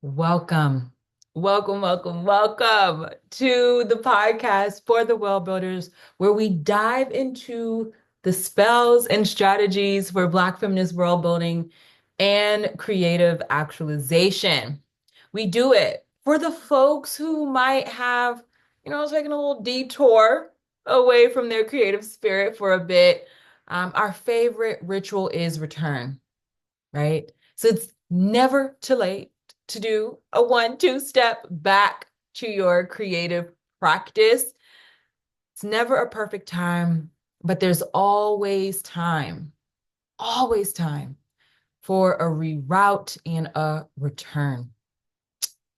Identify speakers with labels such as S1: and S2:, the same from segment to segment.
S1: Welcome, welcome to the podcast for the Worldbuilders, where we dive into the spells and strategies for Black feminist world building and creative actualization. We do it for the folks who might have, taken a little detour away from their creative spirit for a bit. Our favorite ritual is return, right? So it's never too late to do a 1-2 step back to your creative practice. It's never a perfect time, but there's always time for a reroute and a return.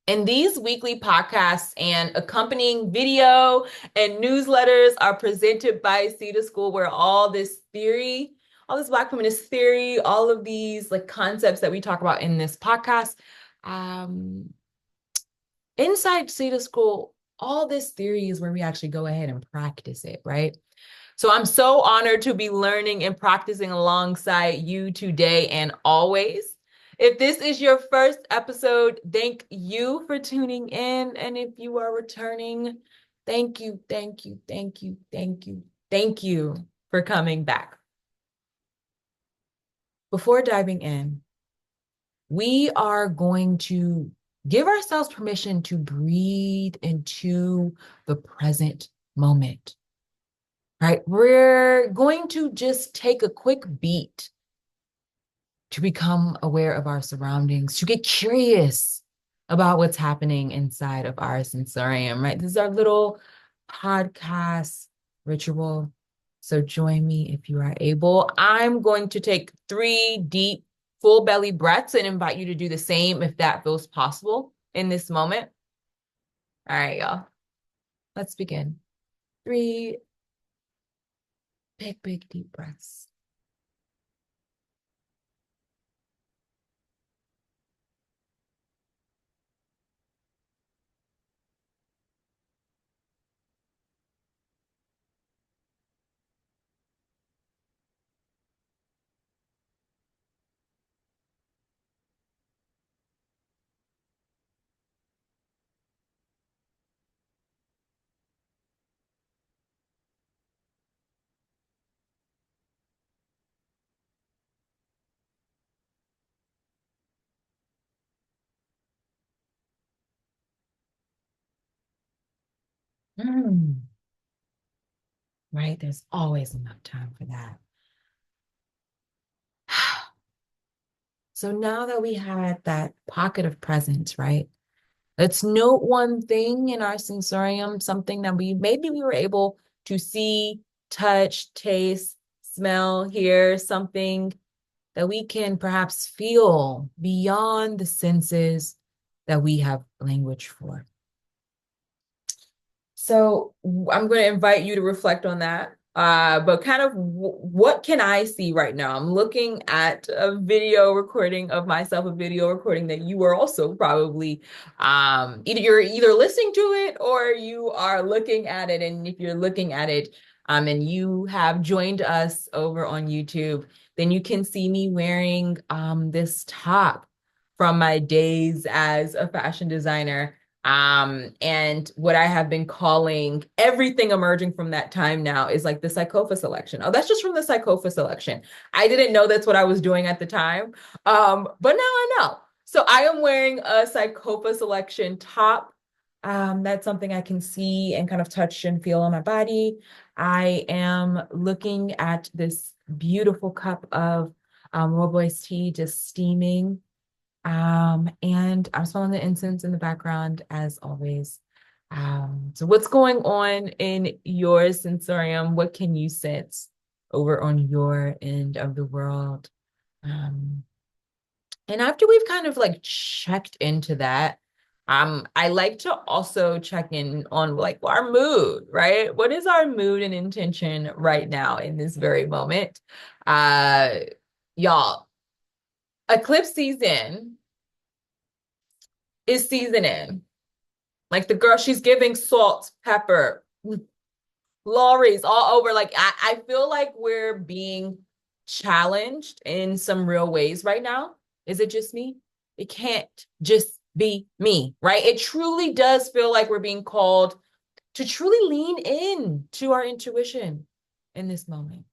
S1: And these weekly podcasts and accompanying video and newsletters are presented by Seeda School, where all this theory, all this Black feminist theory, all of these like concepts that we talk about in this podcast, um, inside Seeda School, all this theory is where we actually go ahead and practice it, right? So I'm so honored to be learning and practicing alongside you today and always. If this is your first episode, thank you for tuning in. And if you are returning, thank you for coming back. Before diving in, we are going to give ourselves permission to breathe into the present moment. Right? We're going to just take a quick beat to become aware of our surroundings, to get curious about what's happening inside of our sensorium, right? This is our little podcast ritual. So join me if you are able. I'm going to take 3 deep, full belly breaths and invite you to do the same if that feels possible in this moment. All right, y'all. Let's begin. 3 big, deep breaths. Mm. Right? There's always enough time for that. So now that we had that pocket of presence, right? Let's note one thing in our sensorium, something that maybe we were able to see, touch, taste, smell, hear, something that we can perhaps feel beyond the senses that we have language for. So I'm going to invite you to reflect on that. But kind of what can I see right now? I'm looking at a video recording of myself, a video recording that you are also probably either you're either listening to it or you are looking at it. And if you're looking at it and you have joined us over on YouTube, then you can see me wearing this top from my days as a fashion designer. And what I have been calling everything emerging from that time now is like the Psychofa selection. Oh, that's just from the Psychofa selection. I didn't know that's what I was doing at the time. But now I know. So I am wearing a Psychofa selection top. That's something I can see and kind of touch and feel on my body. I am looking at this beautiful cup of Worldbuilders tea just steaming. And I'm smelling the incense in the background as always. So what's going on in your sensorium? What can you sense over on your end of the world? Um, and after we've kind of like checked into that, I like to also check in on like our mood, right? What is our mood and intention right now in this very moment? Uh, y'all, eclipse season is seasoning. Like the girl, she's giving salt, pepper, lorries all over. Like I feel like we're being challenged in some real ways right now. Is it just me? It can't just be me, right? It truly does feel like we're being called to truly lean in to our intuition in this moment,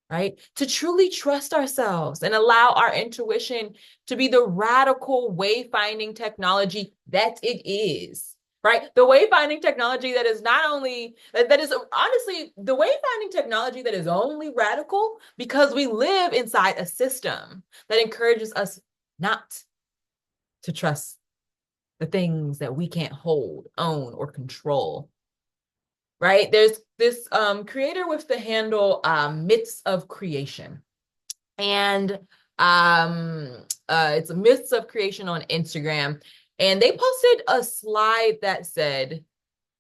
S1: right? To truly trust ourselves and allow our intuition to be the radical wayfinding technology that it is, right? The wayfinding technology that is not only, that is honestly the wayfinding technology that is only radical because we live inside a system that encourages us not to trust the things that we can't hold, own, or control, right? There's this creator with the handle Myths of Creation. And it's Myths of Creation on Instagram. And they posted a slide that said,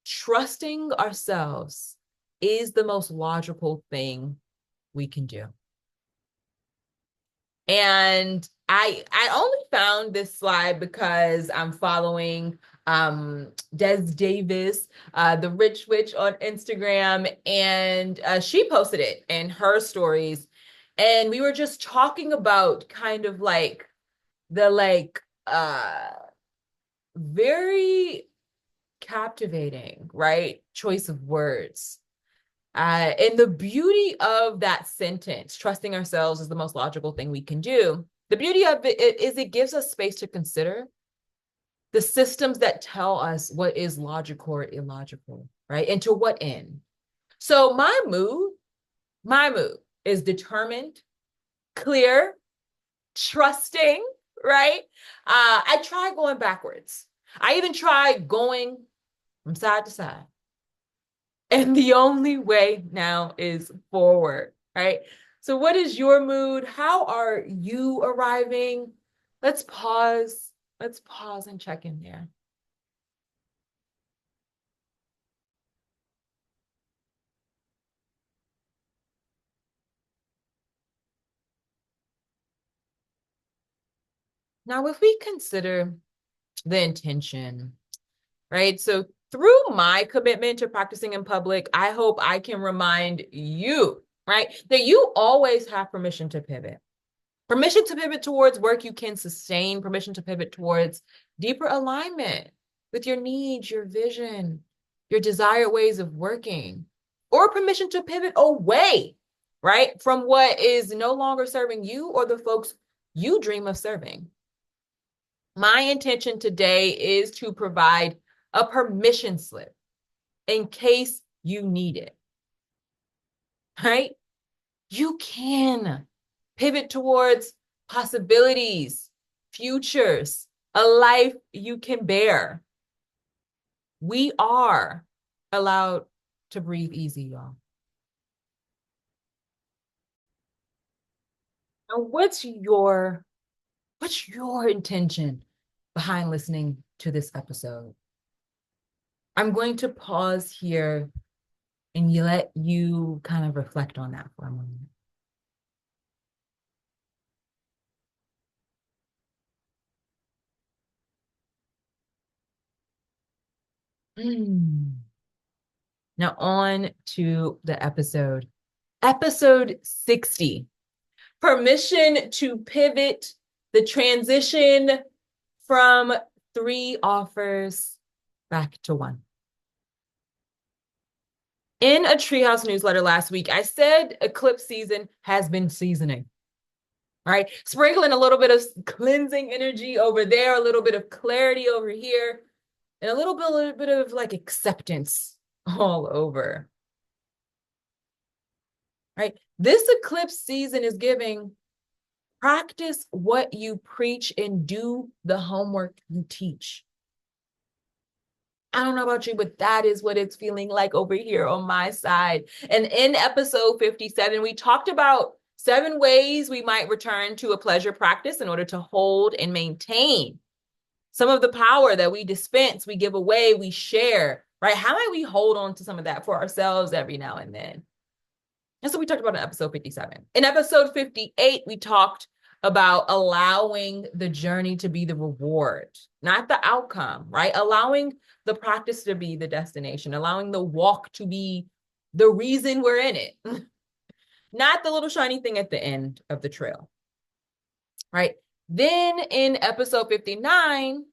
S1: trusting ourselves is the most logical thing we can do. And I only found this slide because I'm following Des Davis, the Rich Witch on Instagram, and she posted it in her stories. And we were just talking about kind of like the very captivating, right? Choice of words. And the beauty of that sentence, trusting ourselves is the most logical thing we can do. The beauty of it is it gives us space to consider the systems that tell us what is logical or illogical, right? And to what end. So my mood is determined, clear, trusting, right? I try going backwards. I even try going from side to side. And the only way now is forward, right? So, what is your mood? How are you arriving? Let's pause. Let's pause and check in there. Now, if we consider the intention, right? So, through my commitment to practicing in public, I hope I can remind you, right, that you always have permission to pivot. Permission to pivot towards work you can sustain, permission to pivot towards deeper alignment with your needs, your vision, your desired ways of working, or permission to pivot away, right, from what is no longer serving you or the folks you dream of serving. My intention today is to provide a permission slip in case you need it, right? You can pivot towards possibilities, futures, a life you can bear. We are allowed to breathe easy, y'all. Now, what's your intention behind listening to this episode? I'm going to pause here and let you kind of reflect on that for a moment. Mm. Now on to the episode. Episode 60. Permission to pivot, the transition from 3 offers back to 1. In a Treehouse newsletter last week, I said eclipse season has been seasoning, right? Sprinkling a little bit of cleansing energy over there, a little bit of clarity over here, and a little bit of like acceptance all over, right? This eclipse season is giving practice what you preach and do the homework you teach. I don't know about you, but that is what it's feeling like over here on my side. And in episode 57, we talked about 7 ways we might return to a pleasure practice in order to hold and maintain some of the power that we dispense, we give away, we share, right? How might we hold on to some of that for ourselves every now and then? And so we talked about in episode 57. In episode 58, we talked about allowing the journey to be the reward, not the outcome, right? Allowing the practice to be the destination, allowing the walk to be the reason we're in it, not the little shiny thing at the end of the trail, right? Then in episode 59,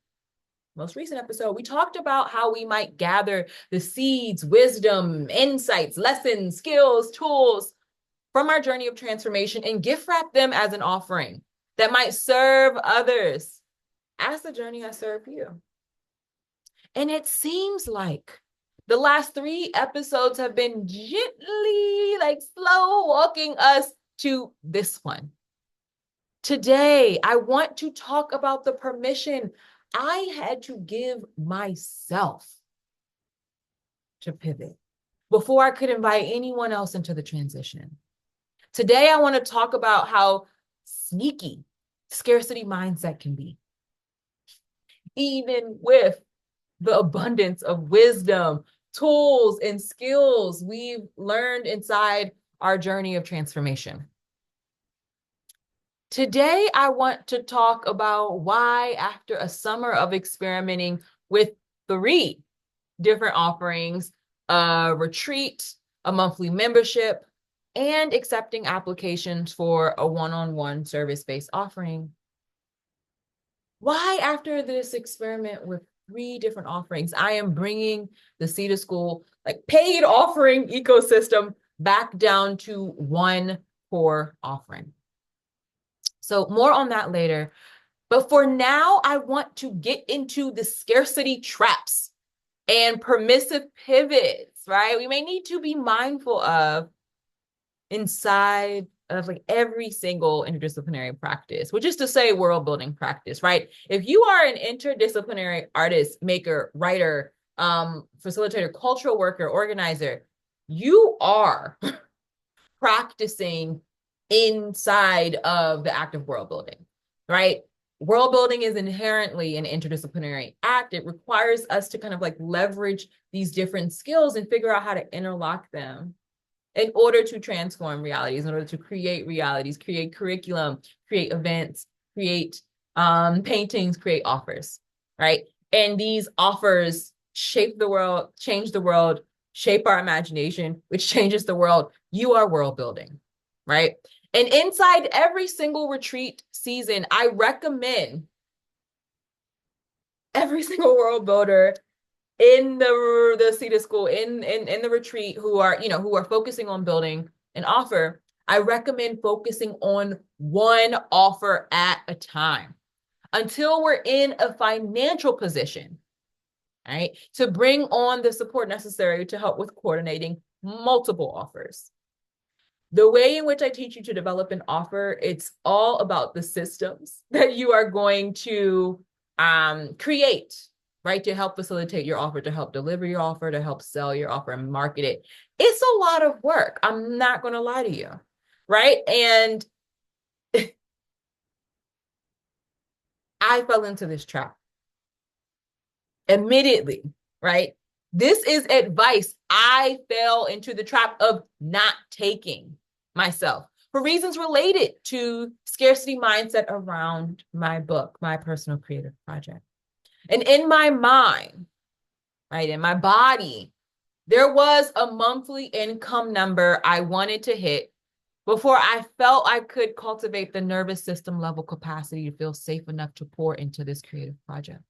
S1: most recent episode, we talked about how we might gather the seeds, wisdom, insights, lessons, skills, tools from our journey of transformation and gift wrap them as an offering that might serve others as the journey has served you. And it seems like the last 3 episodes have been gently, like slow walking us to this one. Today, I want to talk about the permission I had to give myself to pivot before I could invite anyone else into the transition. Today, I want to talk about how sneaky scarcity mindset can be, even with the abundance of wisdom, tools, and skills we've learned inside our journey of transformation. Today, I want to talk about why, after a summer of experimenting with 3 different offerings, a retreat, a monthly membership, and accepting applications for a one-on-one service-based offering, why, after this experiment with 3 different offerings, I am bringing the Seeda School like paid offering ecosystem back down to 1 core offering. So more on that later. But for now, I want to get into the scarcity traps and permissive pivots, right? We may need to be mindful of inside of like every single interdisciplinary practice, which is to say world building practice, right? If you are an interdisciplinary artist, maker, writer, facilitator, cultural worker, organizer, you are practicing inside of the act of world building, right? World building is inherently an interdisciplinary act. It requires us to kind of like leverage these different skills and figure out how to interlock them in order to transform realities, in order to create realities, create curriculum, create events, create paintings, create offers, right? And these offers shape the world, change the world, shape our imagination, which changes the world. You are world building, right? And inside every single retreat season, I recommend every single world builder in the Seeda School, in the retreat, who are focusing on building an offer, I recommend focusing on 1 offer at a time until we're in a financial position, right, to bring on the support necessary to help with coordinating multiple offers. The way in which I teach you to develop an offer, it's all about the systems that you are going to create, right, to help facilitate your offer, to help deliver your offer, to help sell your offer and market it. It's a lot of work. I'm not going to lie to you, right? And I fell into this trap immediately, right? This is advice I fell into the trap of not taking myself for reasons related to scarcity mindset around my book, my personal creative project. And in my mind, right, in my body, there was a monthly income number I wanted to hit before I felt I could cultivate the nervous system level capacity to feel safe enough to pour into this creative project.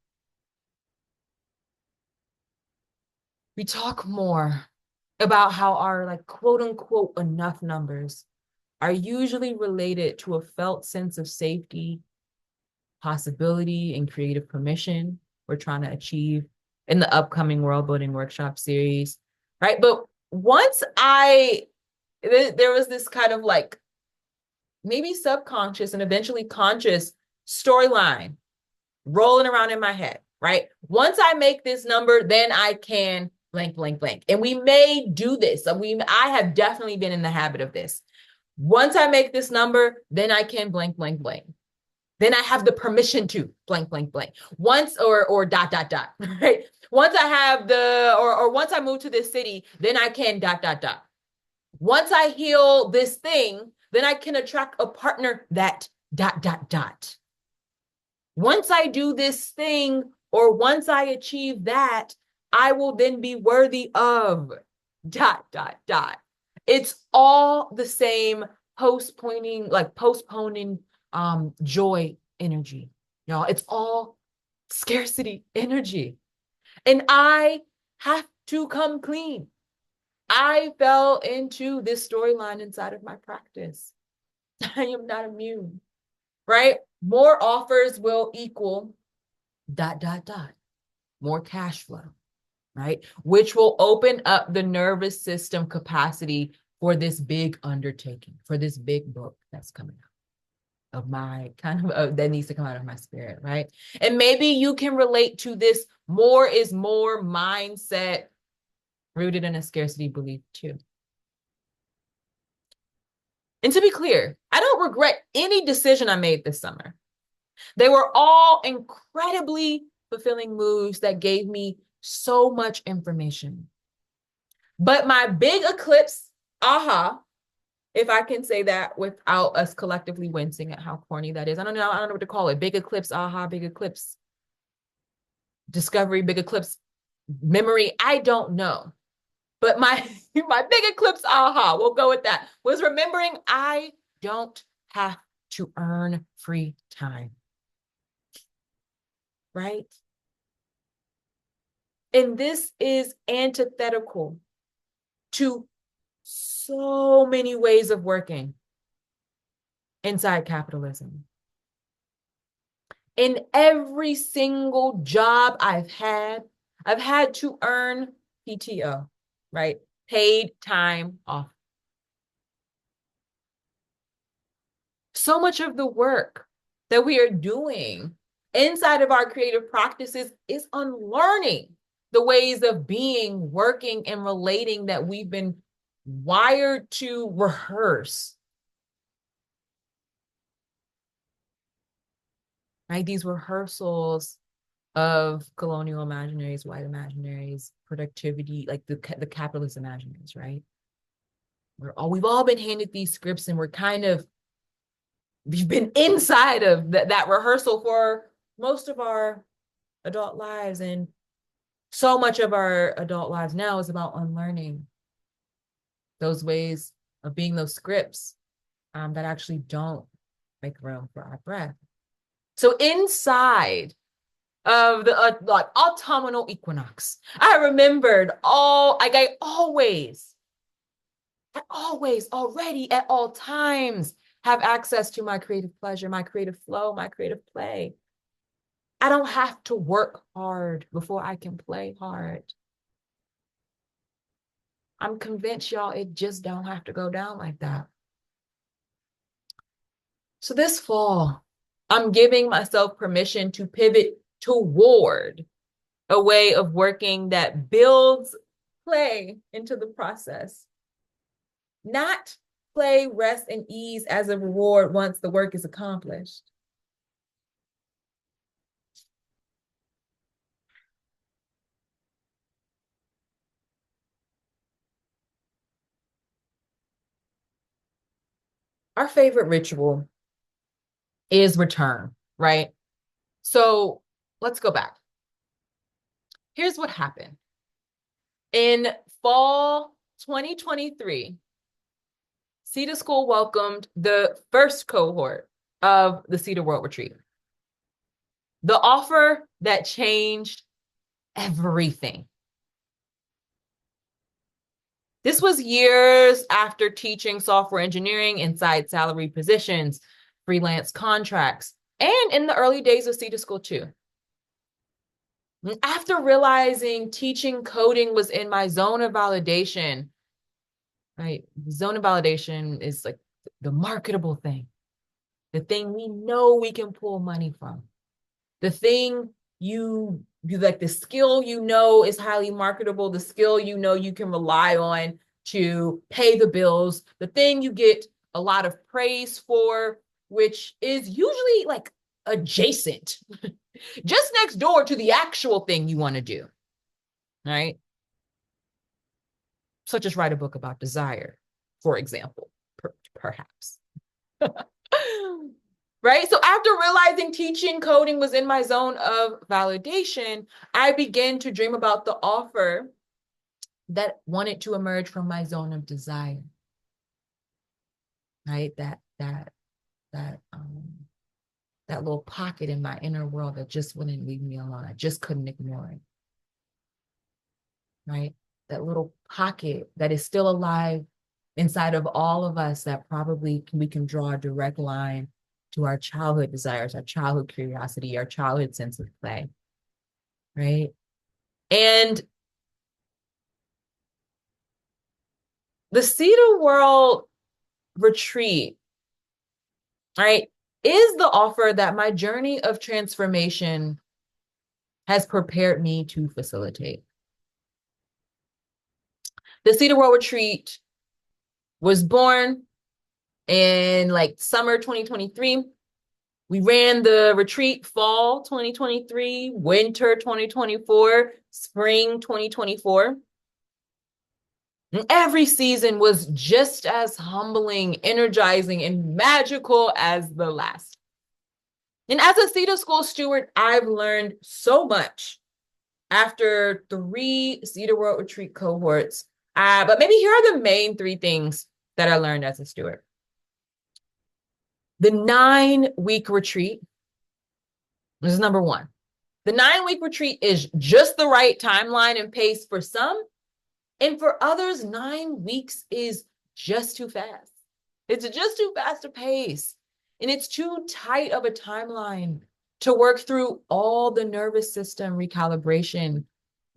S1: We talk more about how our like quote unquote enough numbers are usually related to a felt sense of safety, possibility, and creative permission we're trying to achieve in the upcoming world building workshop series, right? But once there was this kind of like maybe subconscious and eventually conscious storyline rolling around in my head, right? Once I make this number, then I can blank, blank, blank. And we may do this. I have definitely been in the habit of this. Once I make this number, then I can blank, blank, blank. Then I have the permission to blank, blank, blank. Once or dot, dot, dot, right? Once I have or once I move to this city, then I can dot, dot, dot. Once I heal this thing, then I can attract a partner that dot, dot, dot. Once I do this thing, or once I achieve that, I will then be worthy of dot, dot, dot. It's all the same postponing joy energy. Y'all, it's all scarcity energy. And I have to come clean. I fell into this storyline inside of my practice. I am not immune, right? More offers will equal ... more cash flow, right? Which will open up the nervous system capacity for this big undertaking, for this big book that's coming out of my that needs to come out of my spirit, right? And maybe you can relate to this more is more mindset rooted in a scarcity belief too. And to be clear, I don't regret any decision I made this summer. They were all incredibly fulfilling moves that gave me so much information. But my big eclipse, aha, if I can say that without us collectively wincing at how corny that is. I don't know what to call it. Big eclipse, aha, big eclipse, discovery, big eclipse, memory. I don't know. But my big eclipse, aha, we'll go with that, was remembering I don't have to earn free time. Right? And this is antithetical to so many ways of working inside capitalism. In every single job I've had to earn PTO, right? Paid time off. So much of the work that we are doing inside of our creative practices is unlearning the ways of being, working, and relating that we've been wired to rehearse. Right? These rehearsals of colonial imaginaries, white imaginaries, productivity, like the capitalist imaginaries, right? We've all been handed these scripts and we've been inside of that rehearsal for most of our adult lives. And so much of our adult lives now is about unlearning those ways of being, those scripts that actually don't make room for our breath. So inside of the like autumnal equinox, I remembered I always already at all times have access to my creative pleasure, my creative flow, my creative play. I don't have to work hard before I can play hard. I'm convinced, y'all, it just don't have to go down like that. So this fall, I'm giving myself permission to pivot toward a way of working that builds play into the process. Not play, rest, and ease as a reward once the work is accomplished. Our favorite ritual is return, right? So let's go back. Here's what happened. In fall 2023, Seeda School welcomed the first cohort of the Seeda World Retreat. The offer that changed everything. This was years after teaching software engineering inside salary positions, freelance contracts, and in the early days of Seeda School too. After realizing teaching coding was in my zone of validation, right? Zone of validation is like the marketable thing, the thing we know we can pull money from, the thing you like, the skill you know is highly marketable, the skill you know you can rely on to pay the bills, the thing you get a lot of praise for, which is usually like adjacent, just next door to the actual thing you want to do, right? Such as write a book about desire, for example, perhaps. Right? So after realizing teaching coding was in my zone of validation, I began to dream about the offer that wanted to emerge from my zone of desire. Right? That that little pocket in my inner world that just wouldn't leave me alone. I just couldn't ignore it, right? That little pocket that is still alive inside of all of us that probably we can draw a direct line to our childhood desires, our childhood curiosity, our childhood sense of play, right? And the Seeda World retreat, right, is the offer that my journey of transformation has prepared me to facilitate. The Seeda World retreat was born in like summer 2023. We ran the retreat fall 2023, winter 2024, spring 2024. And every season was just as humbling, energizing, and magical as the last. And as a Seeda School steward, I've learned so much after 3 Seeda World Retreat cohorts. But maybe here are the main 3 things that I learned as a steward. The 9-week retreat, this is number 1. The 9-week retreat is just the right timeline and pace for some. And for others, 9 weeks is just too fast. It's just too fast a pace. And it's too tight of a timeline to work through all the nervous system recalibration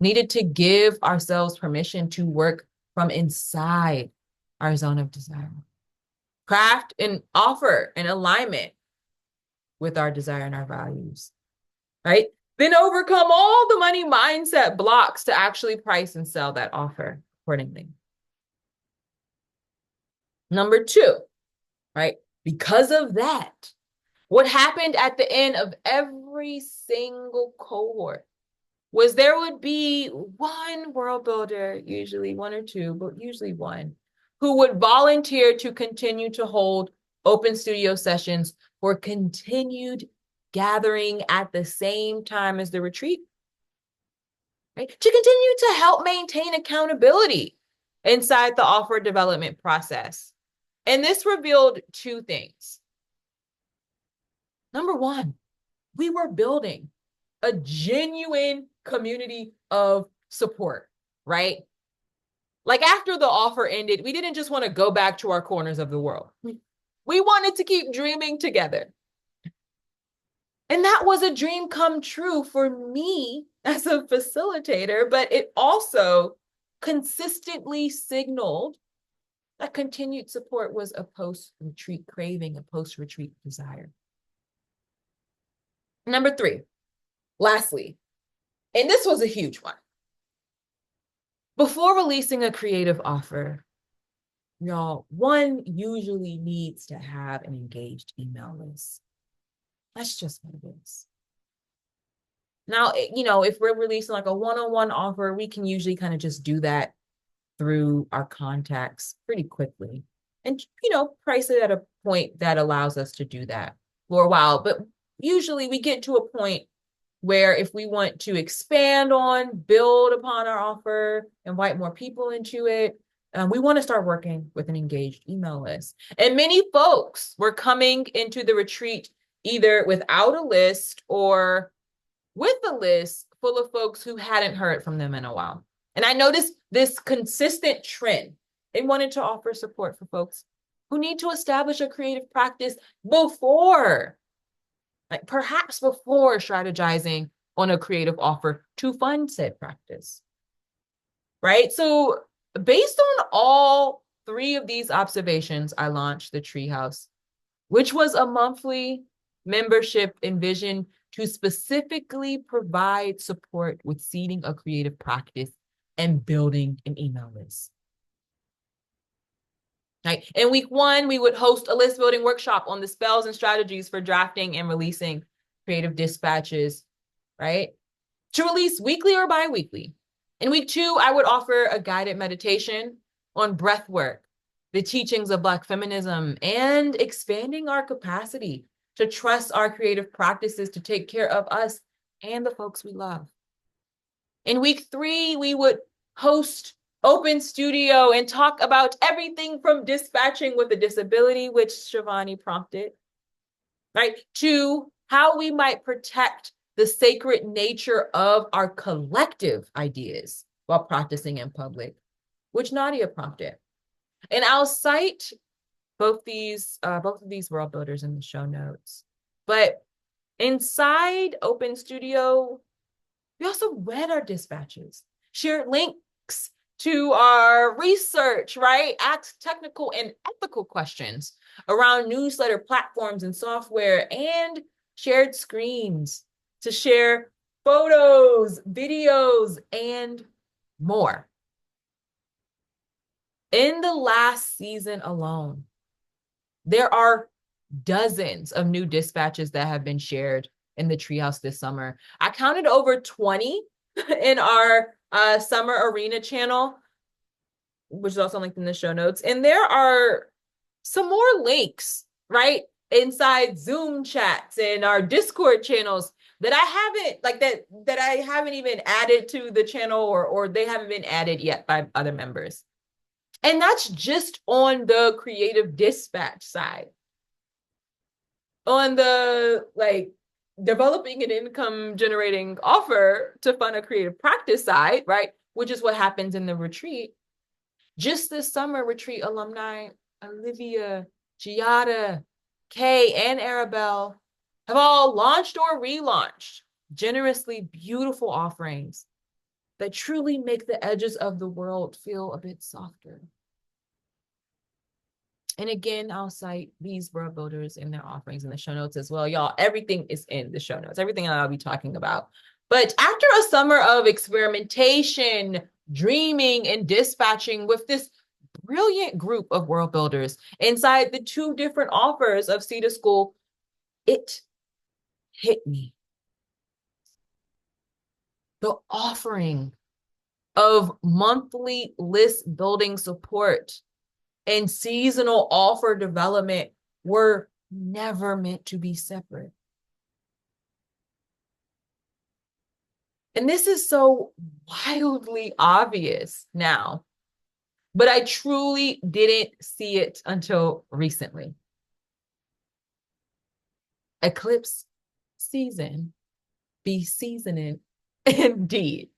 S1: needed to give ourselves permission to work from inside our zone of desire. Craft and offer an alignment with our desire and our values, right? Then overcome all the money mindset blocks to actually price and sell that offer accordingly. Number 2, right? Because of that, what happened at the end of every single cohort was there would be one world builder, usually 1 or 2, but usually 1, who would volunteer to continue to hold open studio sessions for continued gathering at the same time as the retreat, right? To continue to help maintain accountability inside the offer development process. And this revealed 2 things. Number 1, we were building a genuine community of support, right? Like after the offer ended, we didn't just want to go back to our corners of the world. We wanted to keep dreaming together. And that was a dream come true for me as a facilitator, but it also consistently signaled that continued support was a post-retreat craving, a post-retreat desire. Number 3, lastly, and this was a huge one. Before releasing a creative offer, y'all, one usually needs to have an engaged email list. That's just what it is. Now, if we're releasing like a one-on-one offer, we can usually kind of just do that through our contacts pretty quickly and, price it at a point that allows us to do that for a while. But usually we get to a point where if we want to expand on, build upon our offer, invite more people into it, we want to start working with an engaged email list. And many folks were coming into the retreat either without a list or with a list full of folks who hadn't heard from them in a while. And I noticed this consistent trend. They wanted to offer support for folks who need to establish a creative practice perhaps before strategizing on a creative offer to fund said practice, right? So based on all 3 of these observations, I launched the Treehouse, which was a monthly membership envisioned to specifically provide support with seeding a creative practice and building an email list. Right. In week 1, we would host a list building workshop on the spells and strategies for drafting and releasing creative dispatches, right? To release weekly or bi-weekly. In week 2, I would offer a guided meditation on breath work, the teachings of Black feminism, and expanding our capacity to trust our creative practices to take care of us and the folks we love. In week 3, we would host open studio and talk about everything from dispatching with a disability, which Shivani prompted, right, to how we might protect the sacred nature of our collective ideas while practicing in public, which Nadia prompted. And I'll cite both of these world builders in the show notes. But inside Open Studio, we also read our dispatches, shared links to our research, right? Asked technical and ethical questions around newsletter platforms and software, and shared screens to share photos, videos, and more. In the last season alone, there are dozens of new dispatches that have been shared in the Treehouse this summer. I counted over 20 in our Summer Arena channel, which is also linked in the show notes. And there are some more links, right, inside Zoom chats and our Discord channels that I haven't even added to the channel, or they haven't been added yet by other members. And that's just on the creative dispatch side. On the developing an income generating offer to fund a creative practice side, right, which is what happens in the retreat. Just this summer, retreat alumni Olivia, Giada, Kay, and Arabelle have all launched or relaunched generously beautiful offerings that truly make the edges of the world feel a bit softer. And again, I'll cite these world builders in their offerings in the show notes as well. Y'all, everything is in the show notes, everything I'll be talking about. But after a summer of experimentation, dreaming, and dispatching with this brilliant group of world builders inside the two different offers of Seeda School, it hit me. The offering of monthly list building support and seasonal offer development were never meant to be separate. And this is so wildly obvious now, but I truly didn't see it until recently. Eclipse season be seasoning indeed.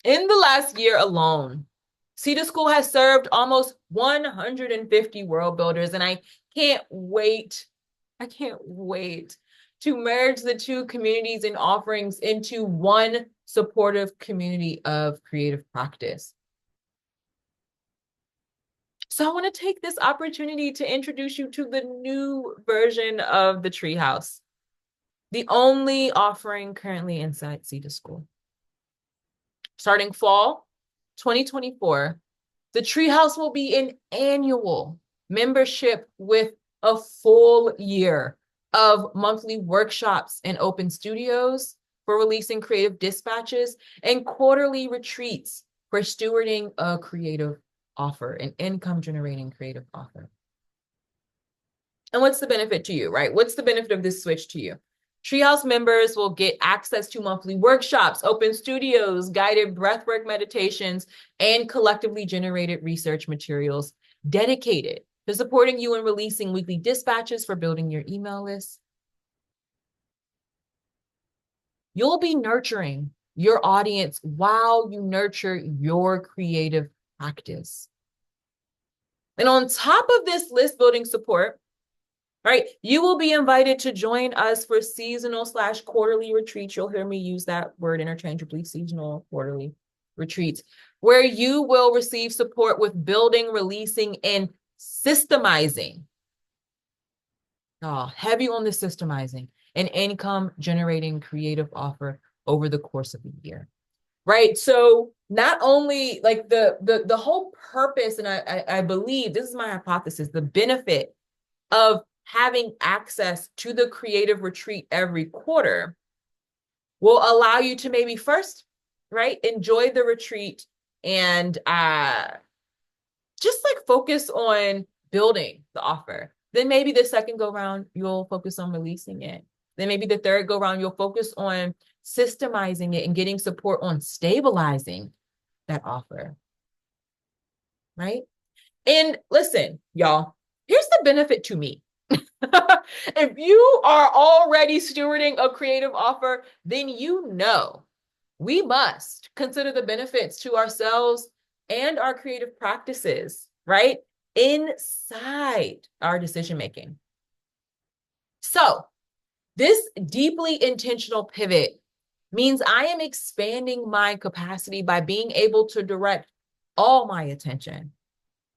S1: In the last year alone, Seeda School has served almost 150 world builders, and I can't wait to merge the two communities and offerings into one supportive community of creative practice. So I want to take this opportunity to introduce you to the new version of the Treehouse, the only offering currently inside Seeda School. Starting fall 2024, the Treehouse will be an annual membership with a full year of monthly workshops and open studios for releasing creative dispatches and quarterly retreats for stewarding a creative offer, an income generating creative offer. And what's the benefit to you, right? What's the benefit of this switch to you? Treehouse members will get access to monthly workshops, open studios, guided breathwork meditations, and collectively generated research materials dedicated to supporting you in releasing weekly dispatches for building your email list. You'll be nurturing your audience while you nurture your creative practice. And on top of this list building support, right, you will be invited to join us for seasonal/quarterly retreats. You'll hear me use that word interchangeably, seasonal, quarterly retreats, where you will receive support with building, releasing, and systemizing. Heavy on the systemizing, an income generating creative offer over the course of the year. Right. So not only like the whole purpose, and I believe this is my hypothesis, the benefit of having access to the creative retreat every quarter will allow you to maybe first, right, enjoy the retreat and just like focus on building the offer. Then maybe the second go round, you'll focus on releasing it. Then maybe the third go round, you'll focus on systemizing it and getting support on stabilizing that offer, right? And listen, y'all, here's the benefit to me. If you are already stewarding a creative offer, then you know we must consider the benefits to ourselves and our creative practices, right? Inside our decision making. So, this deeply intentional pivot means I am expanding my capacity by being able to direct all my attention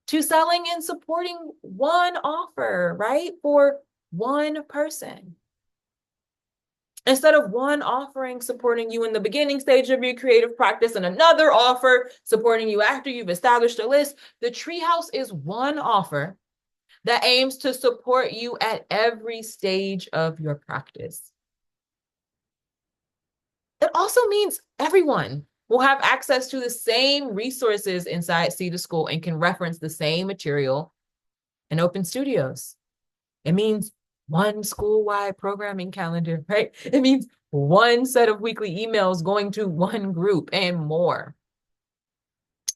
S1: to selling and supporting one offer, right? For one person. Instead of one offering supporting you in the beginning stage of your creative practice and another offer supporting you after you've established a list, the treehouse is one offer that aims to support you at every stage of your practice. It also means everyone will have access to the same resources inside Seeda School and can reference the same material in open studios. It means one school-wide programming calendar, right? It means one set of weekly emails going to one group and more.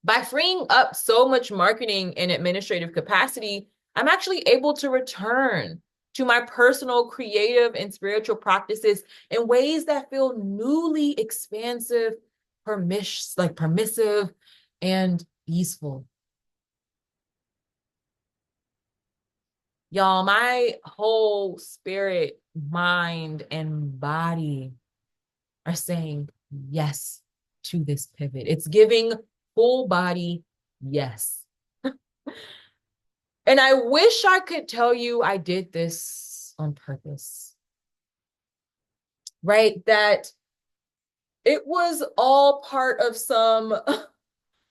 S1: By freeing up so much marketing and administrative capacity, I'm actually able to return to my personal creative and spiritual practices in ways that feel newly expansive, permissive, and easeful. Y'all, my whole spirit, mind, and body are saying yes to this pivot. It's giving full body yes. And I wish I could tell you I did this on purpose, right? That it was all part of some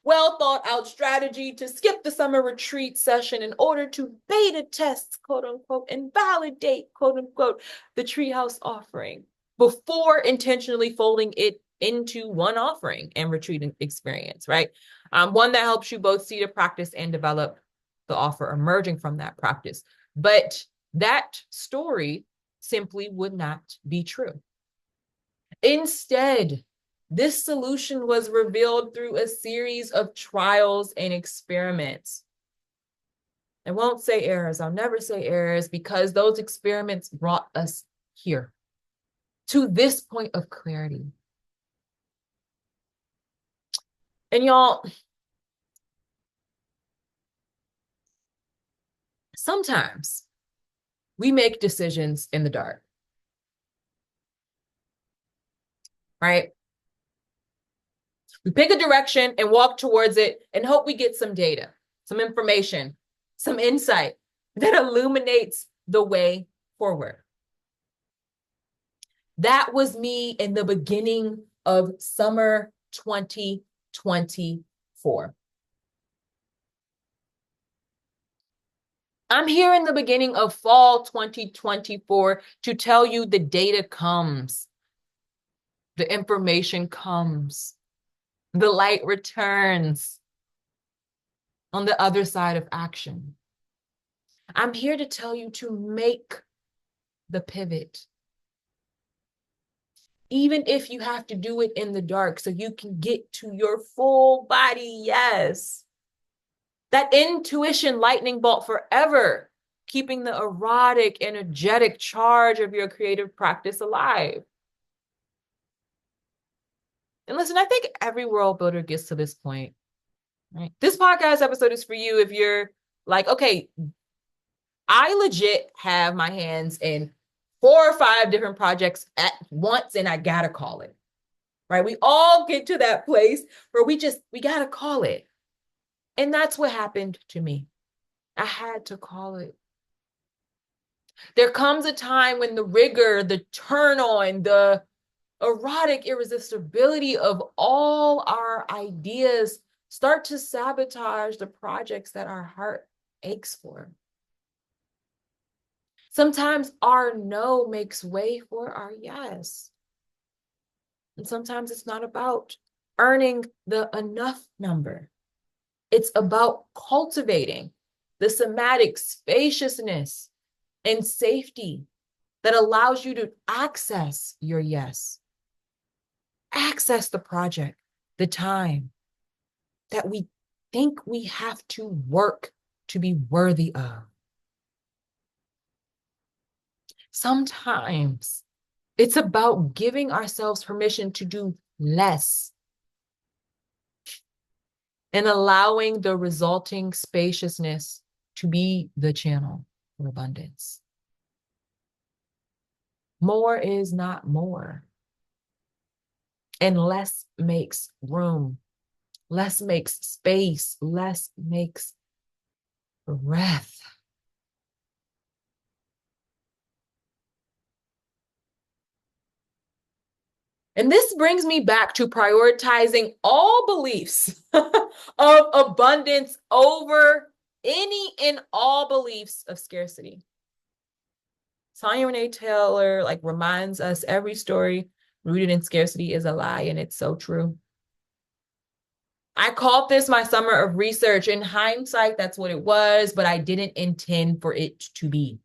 S1: well thought out strategy to skip the summer retreat session in order to beta test, quote unquote, and validate, quote unquote, the treehouse offering before intentionally folding it into one offering and retreat experience, right? One that helps you both see the practice and develop the offer emerging from that practice. But that story simply would not be true. Instead, this solution was revealed through a series of trials and experiments. I won't say errors. I'll never say errors because those experiments brought us here to this point of clarity. And y'all, sometimes we make decisions in the dark, right? We pick a direction and walk towards it and hope we get some data, some information, some insight that illuminates the way forward. That was me in the beginning of summer 2024. I'm here in the beginning of fall 2024 to tell you the data comes, the information comes, the light returns on the other side of action. I'm here to tell you to make the pivot. Even if you have to do it in the dark so you can get to your full body yes. That intuition lightning bolt forever, keeping the erotic, energetic charge of your creative practice alive. And listen, I think every world builder gets to this point, right? This podcast episode is for you if you're like, okay, I legit have my hands in 4 or 5 different projects at once and I gotta call it, right? We all get to that place where we gotta call it. And that's what happened to me. I had to call it. There comes a time when the rigor, the turn on, the erotic irresistibility of all our ideas start to sabotage the projects that our heart aches for. Sometimes our no makes way for our yes. And sometimes it's not about earning the enough number. It's about cultivating the somatic spaciousness and safety that allows you to access your yes. Access the project, the time that we think we have to work to be worthy of. Sometimes it's about giving ourselves permission to do less and allowing the resulting spaciousness to be the channel for abundance. More is not more. And less makes room. Less makes space. Less makes breath. And this brings me back to prioritizing all beliefs of abundance over any and all beliefs of scarcity. Tanya Renee Taylor reminds us every story rooted in scarcity is a lie, and it's so true. I called this my summer of research. In hindsight, that's what it was, but I didn't intend for it to be.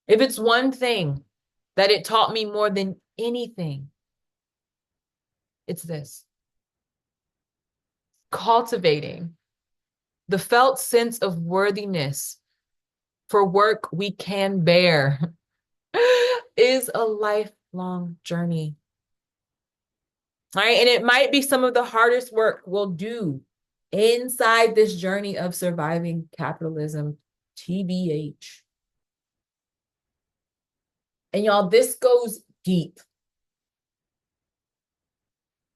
S1: If it's one thing that it taught me more than anything, it's this: cultivating the felt sense of worthiness for work we can bear is a lifelong journey. All right. And it might be some of the hardest work we'll do inside this journey of surviving capitalism, TBH. And y'all, this goes deep.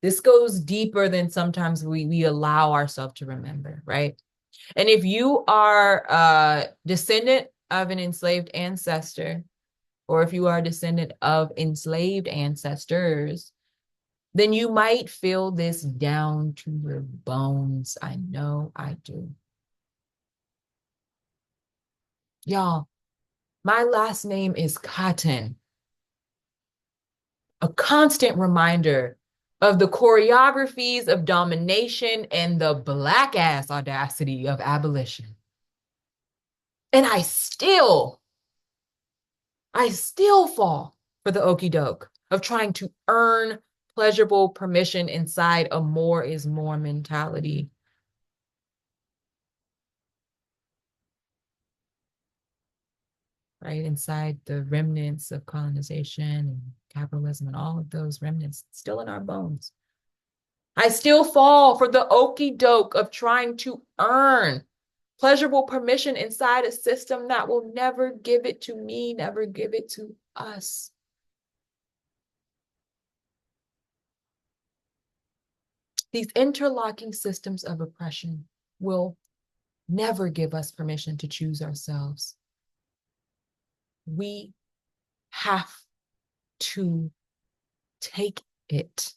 S1: This goes deeper than sometimes we allow ourselves to remember, right? And if you are a descendant of an enslaved ancestor, or if you are a descendant of enslaved ancestors, then you might feel this down to your bones. I know I do. Y'all, my last name is Cotton, a constant reminder of the choreographies of domination and the black ass audacity of abolition. And I still fall for the okie doke of trying to earn pleasurable permission inside a more is more mentality. Right? Inside the remnants of colonization and capitalism and all of those remnants still in our bones. I still fall for the okie doke of trying to earn pleasurable permission inside a system that will never give it to me, never give it to us. These interlocking systems of oppression will never give us permission to choose ourselves. We have to take it.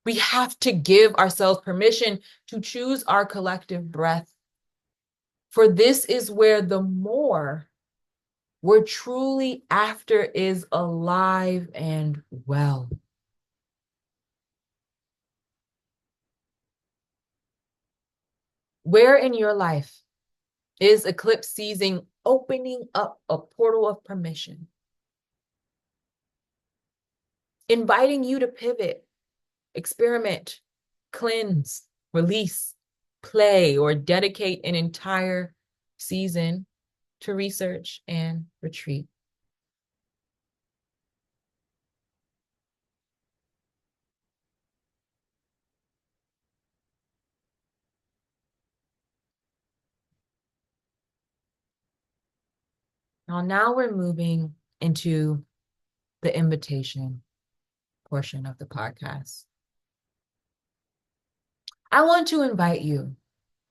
S1: We have to give ourselves permission to choose our collective breath. For this is where the more we're truly after is alive and well. Where in your life is eclipse season opening up a portal of permission, inviting you to pivot, experiment, cleanse, release, play, or dedicate an entire season to research and retreat? Now we're moving into the invitation portion of the podcast. I want to invite you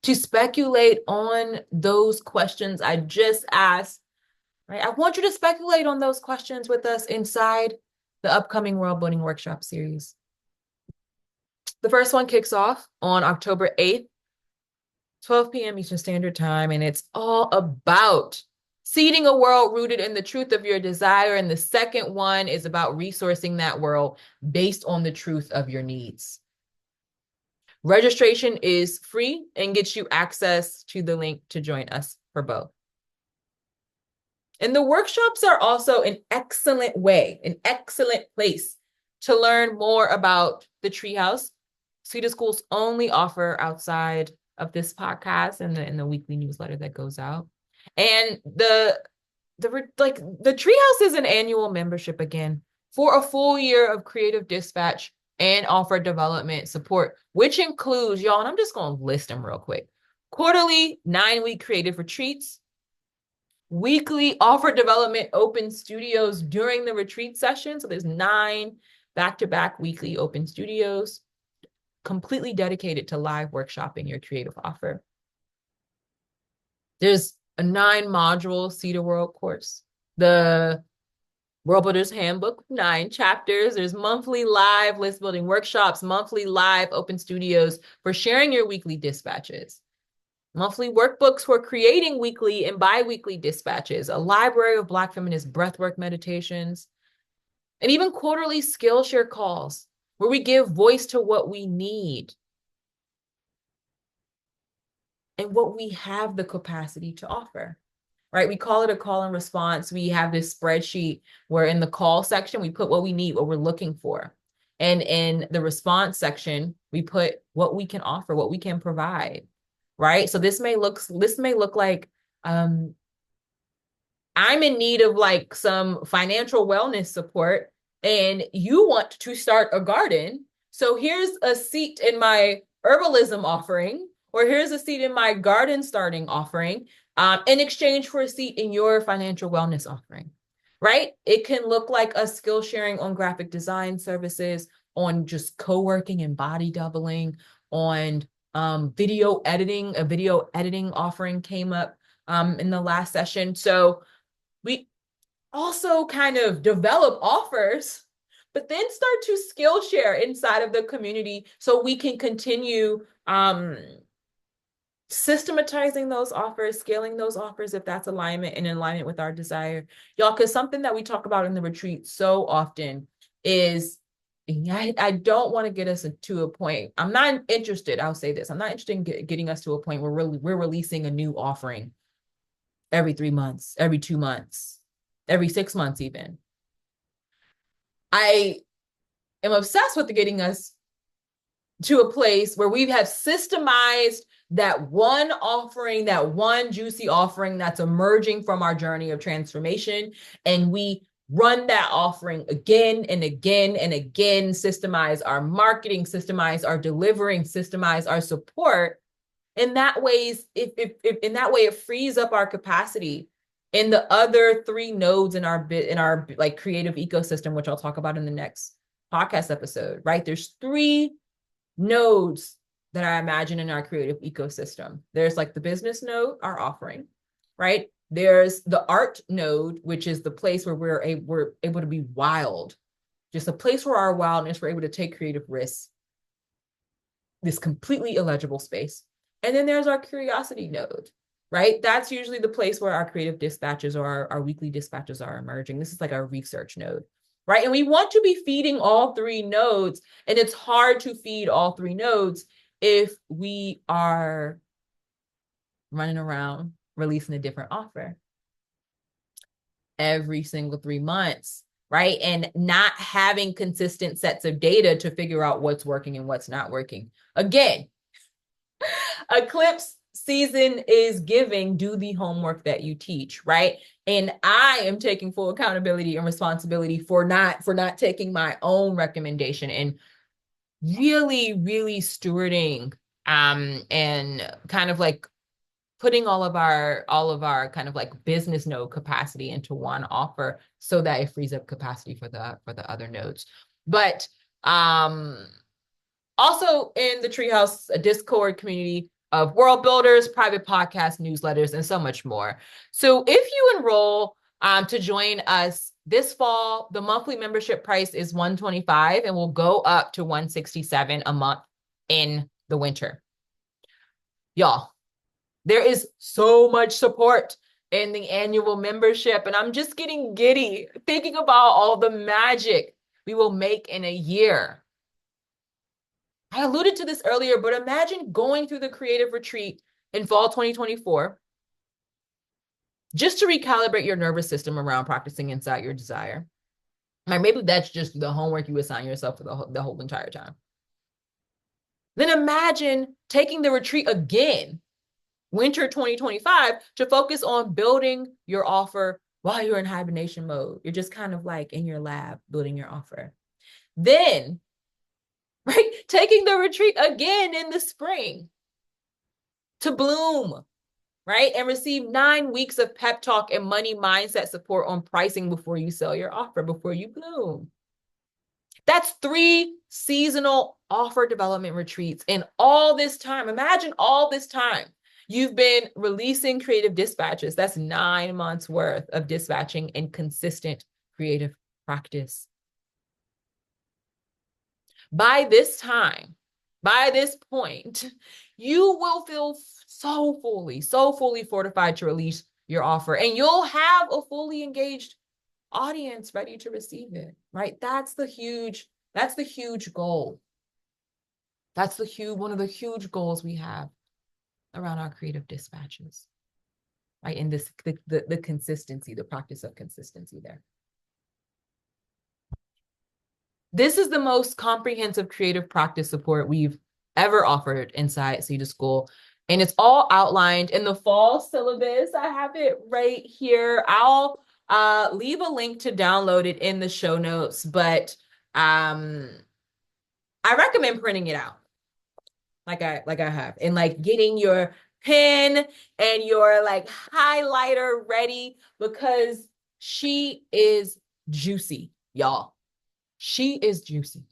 S1: to speculate on those questions I just asked, right? I want you to speculate on those questions with us inside the upcoming World Building Workshop series. The first one kicks off on October 8th, 12 p.m. Eastern Standard Time, and it's all about seeding a world rooted in the truth of your desire. And the second one is about resourcing that world based on the truth of your needs. Registration is free and gets you access to the link to join us for both. And the workshops are also an excellent way, an excellent place to learn more about the Treehouse. Seeda Schools only offer outside of this podcast and the weekly newsletter that goes out. And the the Treehouse is an annual membership again for a full year of creative dispatch and offer development support, which includes, y'all, and I'm just going to list them real quick. Quarterly 9-week creative retreats, weekly offer development open studios during the retreat session. So there's 9 back-to-back weekly open studios completely dedicated to live workshopping your creative offer. There's a 9-module Seeda World course, the Worldbuilders Handbook, 9 chapters. There's monthly live list building workshops, monthly live open studios for sharing your weekly dispatches, monthly workbooks for creating weekly and bi-weekly dispatches, a library of Black feminist breathwork meditations, and even quarterly Skillshare calls where we give voice to what we need and what we have the capacity to offer, right? We call it a call and response. We have this spreadsheet where in the call section, we put what we need, what we're looking for. And in the response section, we put what we can offer, what we can provide, right? So this may look like I'm in need of like some financial wellness support and you want to start a garden. So here's a seat in my herbalism offering, or here's a seat in my garden starting offering, in exchange for a seat in your financial wellness offering, right? It can look like a skill sharing on graphic design services, on just co-working and body doubling, on video editing. A video editing offering came up in the last session. So we also kind of develop offers, but then start to skill share inside of the community so we can continue systematizing those offers, scaling those offers if that's alignment and in alignment with our desire. Y'all, because something that we talk about in the retreat so often is, I don't want to get us to a point. I'm not interested. I'll say this. I'm not interested in getting us to a point where we're releasing a new offering every 3 months, every 2 months, every 6 months even. I am obsessed with getting us to a place where we have systemized that one offering, that one juicy offering that's emerging from our journey of transformation, and we run that offering again and again and again, systemize our marketing, systemize our delivering, systemize our support. In that ways, if in that way, it frees up our capacity in the other 3 nodes in our like creative ecosystem, which I'll talk about in the next podcast episode, right? There's 3 nodes that I imagine in our creative ecosystem. There's like the business node, our offering, right? There's the art node, which is the place where we're able to be wild, just a place where our wildness, we're able to take creative risks, this completely illegible space. And then there's our curiosity node, right? That's usually the place where our creative dispatches or our weekly dispatches are emerging. This is like our research node, right? And we want to be feeding all 3 nodes. And it's hard to feed all 3 nodes if we are running around releasing a different offer every single 3 months, right? And not having consistent sets of data to figure out what's working and what's not working. Again, Eclipse season is giving, do the homework that you teach, right? And I am taking full accountability and responsibility for not taking my own recommendation and really, really stewarding and kind of like putting all of our kind of like business node capacity into one offer so that it frees up capacity for the other nodes. But also in the Treehouse, a Discord community of world builders, private podcasts, newsletters, and so much more. So if you enroll to join us this fall, the monthly membership price is $125 and will go up to $167 a month in the winter. Y'all, there is so much support in the annual membership, and I'm just getting giddy thinking about all the magic we will make in a year. I alluded to this earlier, but imagine going through the creative retreat in fall 2024 just to recalibrate your nervous system around practicing inside your desire. Like maybe that's just the homework you assign yourself for the whole entire time. Then imagine taking the retreat again, winter 2025, to focus on building your offer while you're in hibernation mode. You're just kind of like in your lab building your offer. Then, right, taking the retreat again in the spring to bloom, right? And receive 9 weeks of pep talk and money mindset support on pricing before you sell your offer, before you bloom. That's 3 seasonal offer development retreats. And all this time, imagine all this time you've been releasing creative dispatches. That's 9 months worth of dispatching and consistent creative practice. By this time, by this point, you will feel so fully fortified to release your offer, and you'll have a fully engaged audience ready to receive it, right? That's the huge goal. That's one of the huge goals we have around our creative dispatches, right? And this, the consistency, the practice of consistency there. This is the most comprehensive creative practice support we've ever offered inside Seeda School. And it's all outlined in the fall syllabus. I have it right here. I'll leave a link to download it in the show notes, but I recommend printing it out like I have, and like getting your pen and your like highlighter ready, because she is juicy, y'all. She is juicy.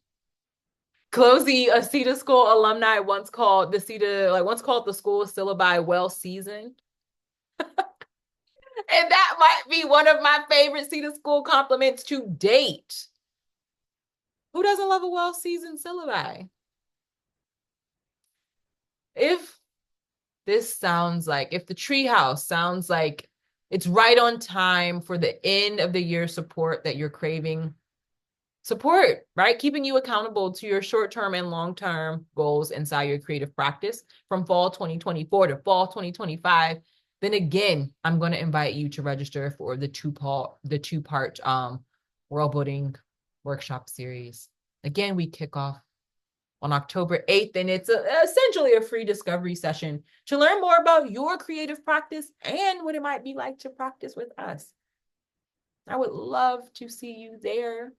S1: Closey, a Seeda School alumni, once called the school syllabi well seasoned. And that might be one of my favorite Seeda School compliments to date. Who doesn't love a well-seasoned syllabi? If the treehouse sounds like it's right on time for the end of the year support that you're craving, support, right? Keeping you accountable to your short-term and long-term goals inside your creative practice from fall 2024 to fall 2025. Then again, I'm going to invite you to register for the two-part world building workshop series. Again, we kick off on October 8th, and it's essentially a free discovery session to learn more about your creative practice and what it might be like to practice with us. I would love to see you there.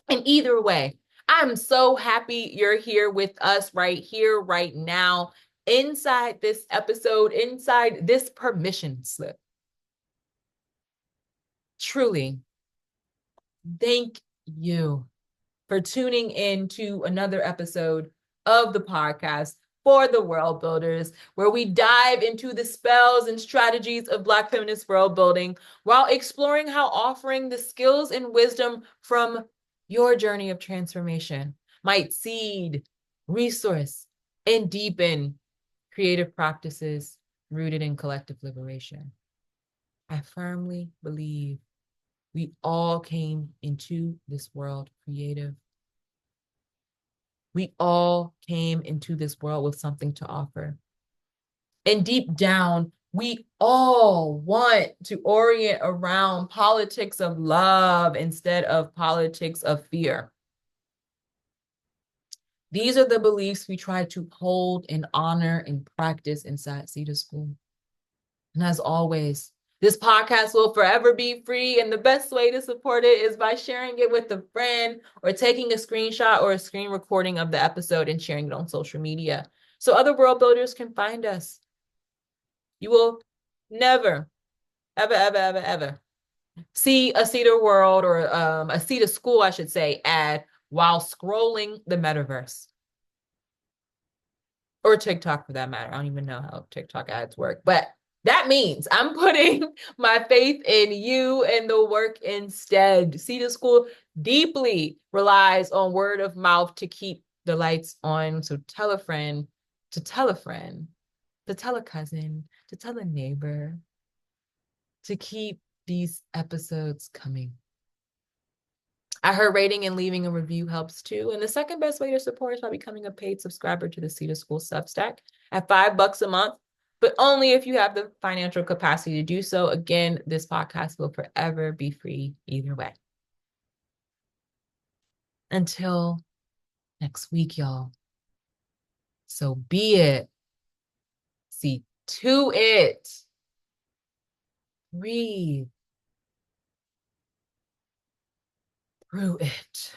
S1: And either way, I'm so happy you're here with us right here, right now, inside this episode, inside this permission slip. Truly, thank you for tuning in to another episode of the podcast for the World Builders, where we dive into the spells and strategies of Black feminist world building while exploring how offering the skills and wisdom from your journey of transformation might seed, resource, and deepen creative practices rooted in collective liberation. I firmly believe we all came into this world creative. We all came into this world with something to offer. And deep down, we all want to orient around politics of love instead of politics of fear. These are the beliefs we try to hold and honor and practice inside Seeda School. And as always, this podcast will forever be free, and the best way to support it is by sharing it with a friend or taking a screenshot or a screen recording of the episode and sharing it on social media so other world builders can find us. You will never, ever see a Seeda World or a Seeda School, I should say, ad while scrolling the metaverse. Or TikTok for that matter. I don't even know how TikTok ads work, but that means I'm putting my faith in you and the work instead. Seeda School deeply relies on word of mouth to keep the lights on. So tell a friend, to tell a friend, to tell a cousin, to tell a neighbor, to keep these episodes coming. I heard rating and leaving a review helps too. And the second best way to support is by becoming a paid subscriber to the Seeda School Substack at $5 a month, but only if you have the financial capacity to do so. Again, this podcast will forever be free either way. Until next week, y'all. So be it. See to it. Breathe. through it.